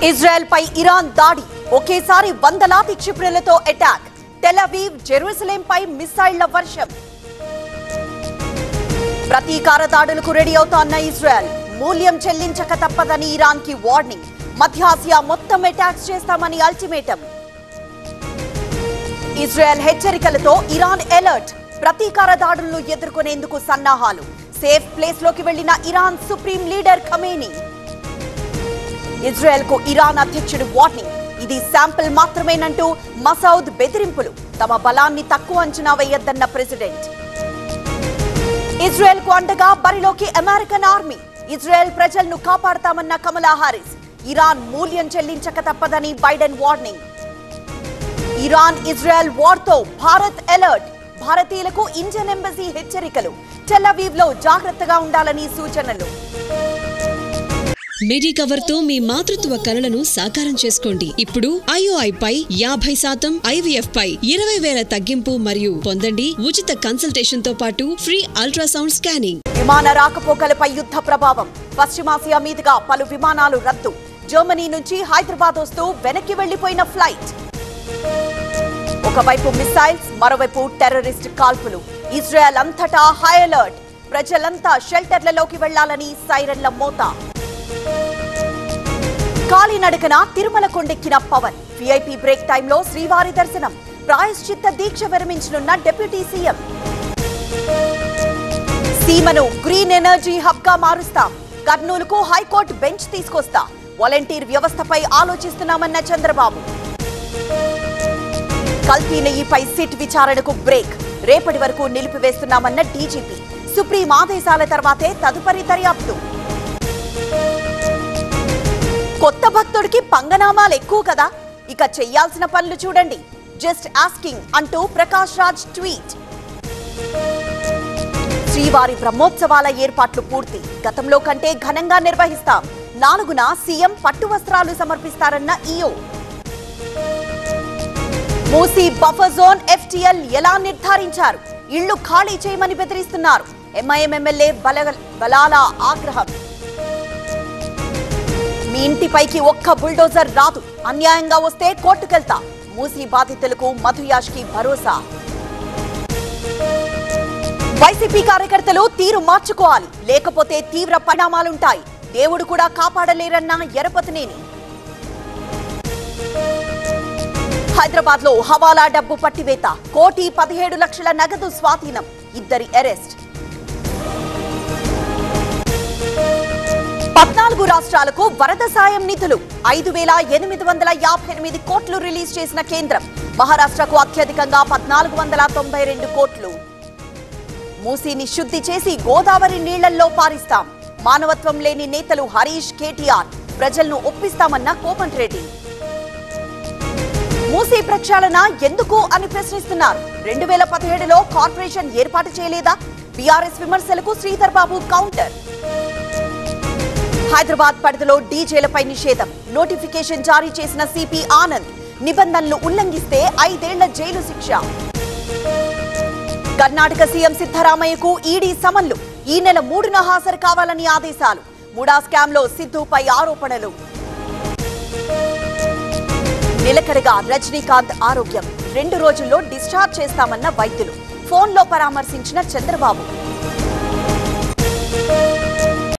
Israel పై Iran దాడి ఒకేసారి వందలాది క్షిపణులతో అటాక్. టెల్ అవీవ్ జెరూసలేం పై మిసైళ్ల వర్షం. ప్రతీకార దాడులకు రెడీ అవుతోన్న ఇజ్రాయెల్ మూల్యం చెల్లించక తప్పదని ఇరాన్ కి వార్నింగ్. మధ్యాసియా మొత్తం అటాక్స్ చేస్తామని అల్టిమేటం. ఇజ్రాయెల్ హెచ్చరికలతో ఇరాన్ అలర్ట్. ప్రతీకార దాడులను ఎదుర్కొనేందుకు సన్నాహాలు. సేఫ్ ప్లేస్ లోకి వెళ్లిన Iran supreme leader Khamenei. Israel కు ఇరాన్ అధ్యక్షుడు వార్నింగ్. ఇది శాంపిల్ మాత్రమేనంటూ మసౌద్ బెదిరింపులు. తమ బలాన్ని తక్కువ అంచనా వేయొద్దన్న ప్రెసిడెంట్. ఇజ్రాయెల్ కు అండగా బరిలోకి అమెరికన్ ఆర్మీ. ఇజ్రాయెల్ ప్రజలను కాపాడతామన్న కమలా హారిస్. ఇరాన్ మూల్యం చెల్లించక తప్పదని Biden warning. Iran Israel war తో భారత్ అలర్ట్. భారతీయులకు ఇండియన్ ఎంబసీ హెచ్చరికలు. టెల్ అవీవ్ లో జాగ్రత్తగా ఉండాలని సూచనలు. మెడికవర్ తో మీ మాతృత్వ కలలను సాకారం చేసుకోండి. ఇప్పుడు IOI పై 50%, IVF పై 20,000 తగ్గింపు మరియు పొందండి ఉచిత కన్సల్టేషన్ తో పాటు ఫ్రీ అల్ట్రాసౌండ్ స్కానింగ్. విమాన రాకపోకలపై యుద్ధ ప్రభావం. పశ్చిమాసియా మీదుగా పలు విమానాలు రద్దు. జర్మనీ నుంచి హైదరాబాద్ వస్తూ వెనక్కి వెళ్లిపోయిన ఫ్లైట్. ఒకవైపు మిసైల్స్, మరోవైపు టెర్రరిస్ట్ కాల్పులు. ఇజ్రాయెల్ అంతటా హై అలర్ట్. ప్రజలంతా షెల్టర్లలోకి వెళ్లాలని సైరన్ల మోత. కాలినడకన తిరుమల కొండెక్కిన పవన్. VIP బ్రేక్ టైంలో శ్రీవారి దర్శనం. ప్రాయశ్చిత్త దీక్ష విరమించనున్న డిప్యూటీ సీఎం. సీమను గ్రీన్ ఎనర్జీ హబ్ గా మారుస్తాం. కర్నూలుకు హైకోర్టు బెంచ్ తీసుకొస్తా. వాలంటీర్ వ్యవస్థపై ఆలోచిస్తున్నామన్న చంద్రబాబు. కల్తీ నెయ్యిపై సిట్ విచారణకు బ్రేక్. రేపటి వరకు నిలిపివేస్తున్నామన్న డీజీపీ. సుప్రీం ఆదేశాల తర్వాతే తదుపరి దర్యాప్తు. కొత్త భక్తుడికి పంగనామాలు ఎక్కువ కదా, ఇక చెయ్యాల్సిన పనులు చూడండి. జస్ట్ ఆస్కింగ్ అంటూ ప్రకాష్ రాజ్ ట్వీట్. శ్రీవారి బ్రహ్మోత్సవాల ఏర్పాట్లు పూర్తి. గతంలో కంటే ఘనంగా నిర్వహిస్తాం. 4న సీఎం పట్టు వస్త్రాలు సమర్పిస్తారన్న EO. Musi buffer zone FTL ఎలా నిర్ధారించారు? ఇళ్లు ఖాళీ చేయమని బెదిరిస్తున్నారు. MIM ఎమ్మెల్యే బలాల ఆగ్రహం. మీ ఇంటిపైకి ఒక్క బుల్డోజర్ రాదు. అన్యాయంగా వస్తే కోర్టుకెళ్తా. మూసీ బాధితులకు మధుయాష్కి భరోసా. వైసీపీ కార్యకర్తలు తీరు మార్చుకోవాలి, లేకపోతే తీవ్ర పరిణామాలుంటాయి. దేవుడు కూడా కాపాడలేరన్న ఎరపతినేని. హైదరాబాద్ లో హవాలా డబ్బు పట్టివేత. 1,17,00,000 నగదు స్వాధీనం. 2 అరెస్ట్. 14 రాష్ట్రాలకు వరద సాయం నిధులు. 5,858 కోట్లు రిలీజ్ చేసిన కేంద్రం. మహారాష్ట్రకు అత్యధికంగా 1,492 కోట్లు. మూసీని శుద్ధి చేసి గోదావరి నీళ్లల్లో పారిస్తాం. మానవత్వం లేని నేతలు హరీష్, KTR. ప్రజలను ఒప్పిస్తామన్న కోమటిరెడ్డి. మూసీ ప్రక్షాళన ఎందుకు అని ప్రశ్నిస్తున్నారు. 2017లో కార్పొరేషన్ ఏర్పాటు చేయలేదా? బీఆర్ఎస్ విమర్శలకు శ్రీధర్ బాబు కౌంటర్. హైదరాబాద్ పరిధిలో డీజేలపై నిషేధం. నోటిఫికేషన్ జారీ చేసిన సిపి ఆనంద్. నిబంధనలు ఉల్లంఘిస్తే 5 ఏళ్ల జైలు శిక్ష. కర్ణాటక సీఎం సిద్ధరామయ్యకు ఈడీ సమన్లు. ఈ నెల 3న హాజరు కావాలని ఆదేశాలు. ముడా స్కామ్ లో సిద్ధుపై ఆరోపణలు. నిలకడగా రజనీకాంత్ ఆరోగ్యం. 2 రోజుల్లో డిశ్చార్జ్ చేస్తామన్న వైద్యులు. ఫోన్లో పరామర్శించిన చంద్రబాబు.